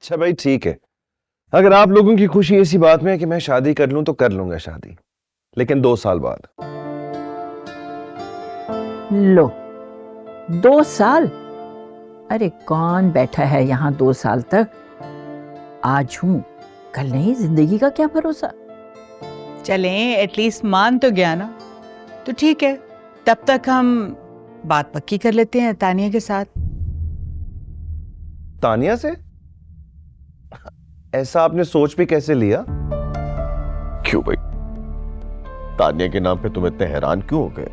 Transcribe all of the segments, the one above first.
अच्छा भाई ठीक है, अगर आप लोगों की खुशी इसी बात में है कि मैं शादी कर लूं तो कर लूंगा शादी, लेकिन 2 साल बाद। लो, 2 साल? अरे कौन बैठा है यहाँ 2 साल तक? आज हूं कल नहीं, जिंदगी का क्या भरोसा। चलें, एटलीस्ट मान तो गया ना, तो ठीक है। तब तक हम बात पक्की कर लेते हैं तानिया के साथ। तानिया से? ऐसा आपने सोच भी कैसे लिया? क्यों भाई, तानिया के नाम पे तुम इतने हैरान क्यों हो गए?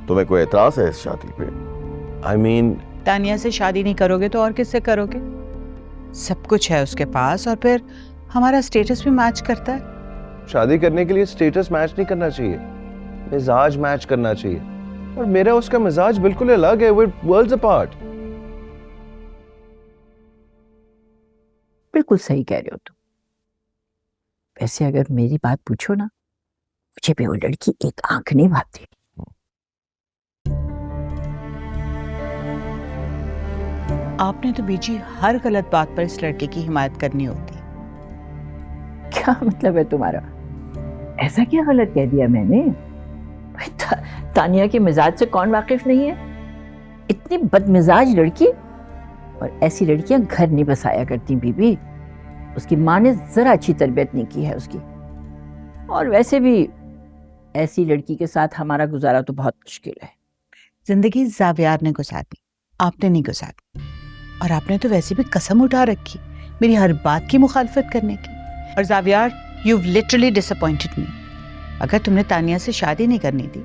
तुम्हें कोई एतराज है इस शादी पे? I mean, तानिया से शादी नहीं करोगे तो और किससे करोगे? सब कुछ है उसके पास और फिर हमारा स्टेटस भी मैच करता है। शादी करने के लिए स्टेटस मैच नहीं करना चाहिए, मिजाज मैच करना चाहिए, और मेरा उसका मिजाज बिल्कुल अलग है। We're worlds apart। बिल्कुल सही कह रहे हो तुम। वैसे अगर मेरी बात पूछो ना, मुझे भी वो लड़की एक आंख नहीं भाती। आपने तो बीजी हर गलत बात पर इस लड़के की हिमायत करनी होती। क्या मतलब है तुम्हारा? ऐसा क्या गलत कह दिया मैंने? तानिया के मिजाज से कौन वाकिफ नहीं है? इतनी बदमिजाज लड़की, और ऐसी लड़कियां घर नहीं बसाया करती बीबी। उसकी माँ ने जरा अच्छी तरबियत नहीं की है उसकी। और वैसे भी ऐसी लड़की के साथ हमारा गुजारा तो बहुत मुश्किल है। जिंदगी जावियार ने गुजारी, आपने नहीं गुजारी। और आपने तो वैसे भी कसम उठा रखी मेरी हर बात की मुखालफत करने की। और जावियार, यू लिटरली डिसअपॉइंटेड मी। अगर तुमने तानिया से शादी नहीं करनी थी,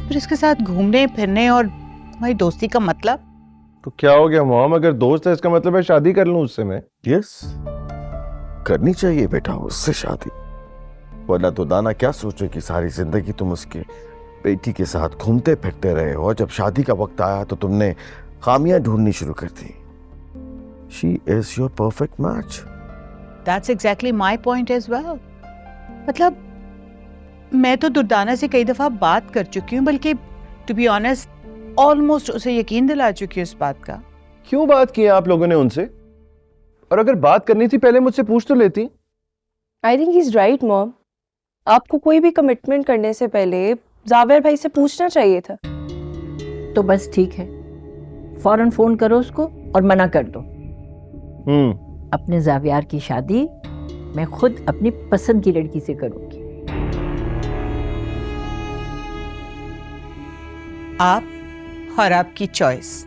फिर इसके साथ घूमने फिरने और तुम्हारी दोस्ती का मतलब? तो क्या हो गया मॉम, अगर दोस्त है इसका मतलब है शादी कर लूं उससे मैं? यस, करनी चाहिए बेटा उससे शादी, वरना तो दाना क्या सोचे कि सारी जिंदगी तुम उसके बेटी के साथ घूमते फिरते रहे हो, और जब शादी का वक्त आया तो तुमने खामियां ढूंढनी शुरू कर दी। She is your perfect match. That's exactly my point as well. मतलब मैं तो दुर्दाना से कई दफा बात कर चुकी हूँ, बल्कि टू बी ऑनेस्ट ऑलमोस्ट उसे यकीन दिला चुकी हूँ इस बात का। क्यों बात की है आप लोगों ने उनसे? और अगर बात करनी थी पहले मुझसे पूछ तो लेती। I think he is right mom. आपको कोई भी कमिटमेंट करने से पहले जावेर भाई से पूछना चाहिए था। तो बस ठीक है, फौरन फोन करो उसको और मना कर दो। अपने जावियार की शादी मैं खुद अपनी पसंद की लड़की से करूंगी। आप और आपकी चॉइस,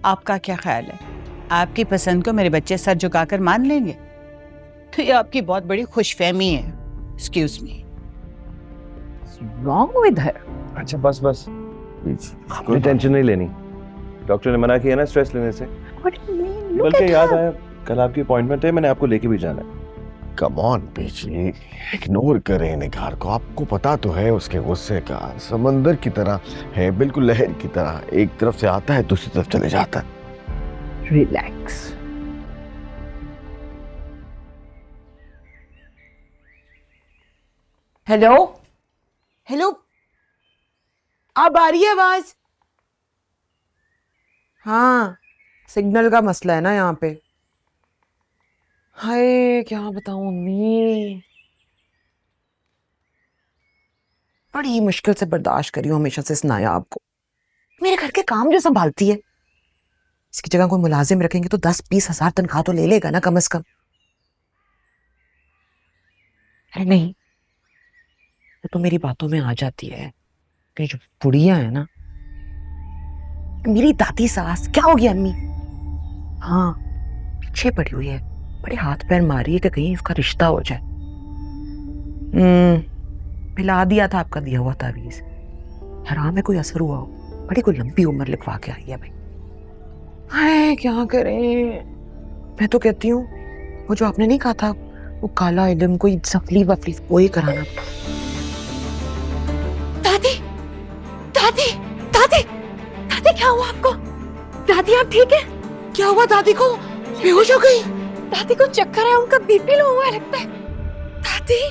आपका क्या ख्याल है? आपकी पसंद को मेरे बच्चे सर झुकाकर मान लेंगे? तो ये आपकी बहुत बड़ी खुशफहमी है। Excuse me. Wrong with her. अच्छा बस बस, कोई टेंशन नहीं लेनी। डॉक्टर ने मना किया ना स्ट्रेस लेने से। बल्कि याद आया, कल आपकी अपॉइंटमेंट है, मैंने आपको लेके भी जाना है। कम ऑन बेची, इग्नोर करें निगार को। आपको पता तो है उसके गुस्से का, समंदर की तरह है, बिल्कुल लहर की तरह, एक तरफ से आता है दूसरी तरफ चले जाता है। रिलैक्स। हेलो हेलो, अब आ रही है आवाज? हाँ, सिग्नल का मसला है ना यहाँ पे। हाय क्या बताऊं मम्मी, बड़ी मुश्किल से बर्दाश्त करी हूँ हमेशा से इस नायाब को। मेरे घर के काम जो संभालती है, इसकी जगह कोई मुलाजिम रखेंगे तो 10-20 हजार तनख्वाह तो ले लेगा ना कम से कम। अरे नहीं, तो मेरी बातों में आ जाती है कि जो बुढ़िया है ना, मेरी दादी सास, क्या हो गया अम्मी? हाँ, पीछे पड़ी हुई है, बड़े हाथ पैर मारी है कि कहीं उसका रिश्ता हो जाए। पिला दिया था आपका दिया हुआ तावीज, हराम है कोई असर हुआ हो, बड़ी कोई लंबी उम्र लिखवा के आई है भाई। हाय क्या करें। मैं तो कहती हूँ वो जो आपने नहीं कहा था, वो काला इल्म कोई सफली वफली वही कराना। दादी दादी दादी दादी, क्या हुआ आपको? दादी आप ठीक है? क्या हुआ दादी को? बेहोश हो गई? दादी को चक्कर है, उनका बीपी लो हुआ है लगता है। दादी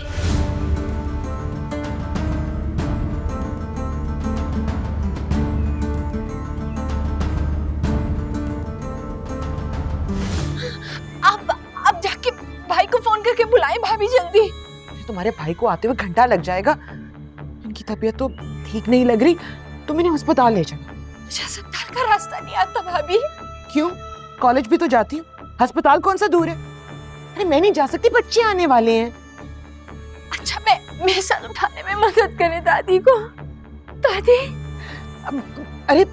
तुम्हारे भाई को आते हुए घंटा लग जाएगा। इनकी तबीयत तो ठीक नहीं लग रही, तुम इन्हें अस्पताल ले जाओ। मुझे अस्पताल का रास्ता नहीं आता भाभी। क्यों? कॉलेज भी तो जाती हूँ, अस्पताल कौन सा दूर है? अरे मैं नहीं जा सकती, बच्चे आने वाले हैं। अच्छा मैं सर उठाने में मदद करे दादी को। दादी अरे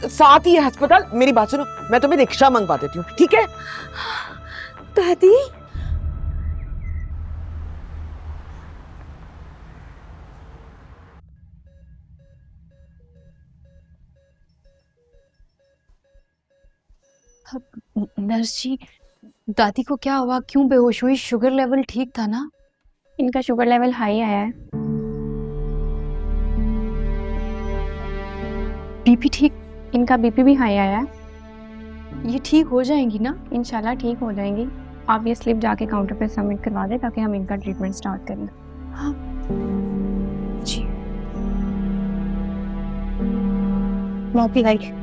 साथ ही है अस्पताल। मेरी बात सुनो, मैं तुम्हें रिक्शा मंगवा देती हूँ, ठीक है? दादी नर्स जी, दादी को क्या हुआ? क्यों बेहोश हुई? शुगर लेवल ठीक था ना? इनका शुगर लेवल हाई आया है। बीपी ठीक? इनका बीपी भी हाई आया है। ये ठीक हो जाएंगी ना? इंशाल्लाह ठीक हो जाएंगी। आप ये स्लिप जाके काउंटर पे सबमिट करवा दें ताकि हम इनका ट्रीटमेंट स्टार्ट करें। हाँ जी। मॉपी लाइक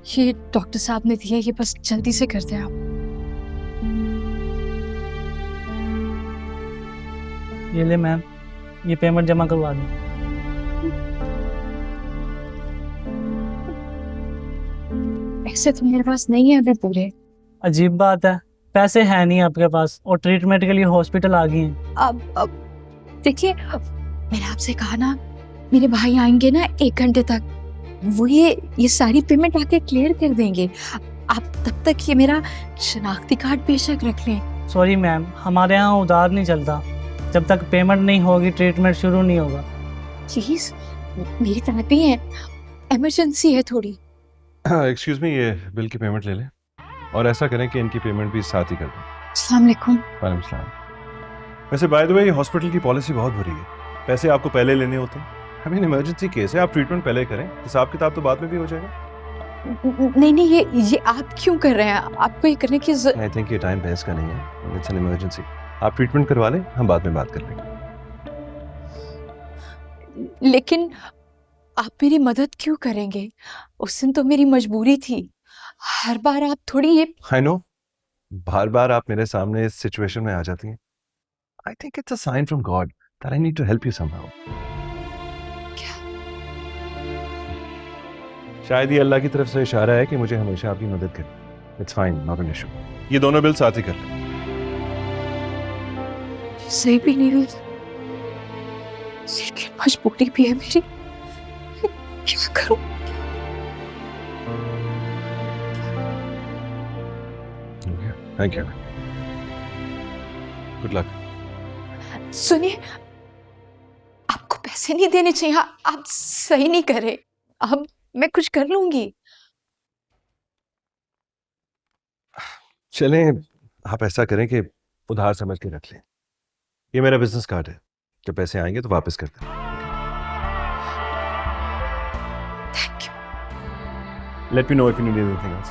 ये डॉक्टर साहब ने दिया, ये बस जल्दी से कर दें आप। ये ले मैम, ये पेमेंट जमा करवा दें। पैसे तो मेरे पास नहीं है अभी पूरे। अजीब बात है, पैसे हैं नहीं आपके पास और ट्रीटमेंट के लिए हॉस्पिटल आ गई हैं। अब देखिए, मैंने आपसे कहा ना, मेरे भाई आएंगे ना 1 घंटे तक, वो ये सारी पेमेंट आके क्लियर कर देंगे। आप तब तक ये मेरा शनाख्ती कार्ड बेशक रख लें। सॉरी मैम, हमारे यहाँ उधार नहीं चलता। जब तक पेमेंट नहीं होगी ट्रीटमेंट शुरू नहीं होगा। प्लीज, मेरी तरफ भी है, इमरजेंसी है थोड़ी। एक्सक्यूज मी, ये बिल की पेमेंट ले लें और ऐसा करें कि इनकी पेमेंट भी साथ ही कर दें। अस्सलाम वालेकुम। वालेकुम सलाम। वैसे बाय द वे, ये हॉस्पिटल की पॉलिसी बहुत बुरी है। पैसे आपको पहले लेने होते हैं। आई मीन इमरजेंसी केस है, आप ट्रीटमेंट पहले करें, हिसाब किताब तो बाद में भी हो जाएगा। नहीं, ये आप क्यों कर रहे हैं? आपको ये करने की आई थिंक ये टाइम बहस का नहीं है, इट्स एन इमरजेंसी। आप ट्रीटमेंट करवा लें, हम बाद में बात कर लेंगे। लेकिन आप मेरी मदद क्यों करेंगे? उस दिन तो मेरी मजबूरी थी। हर बार आप थोड़ी ये आई नो, बार बार आप मेरे सामने इस सिचुएशन में आ जाती हैं। I think it's a sign from God that I need to help you somehow. शायद ये अल्लाह की तरफ से इशारा है कि मुझे हमेशा आपकी मदद करें। It's fine, not an issue. ये दोनों बिल साथ ही कर लें। सही भी नहीं हुई, लेकिन मजबूरी भी है मेरी। क्या करूं? Thank you, good luck. सुनिए, आपको पैसे नहीं देने चाहिए। आप सही नहीं करे। अब मैं कुछ कर लूंगी। चलें, आप ऐसा करें कि उधार समझ के रख लें। ये मेरा बिजनेस कार्ड है, जब पैसे आएंगे तो वापस कर दें। Thank you. Let me know if you need anything else.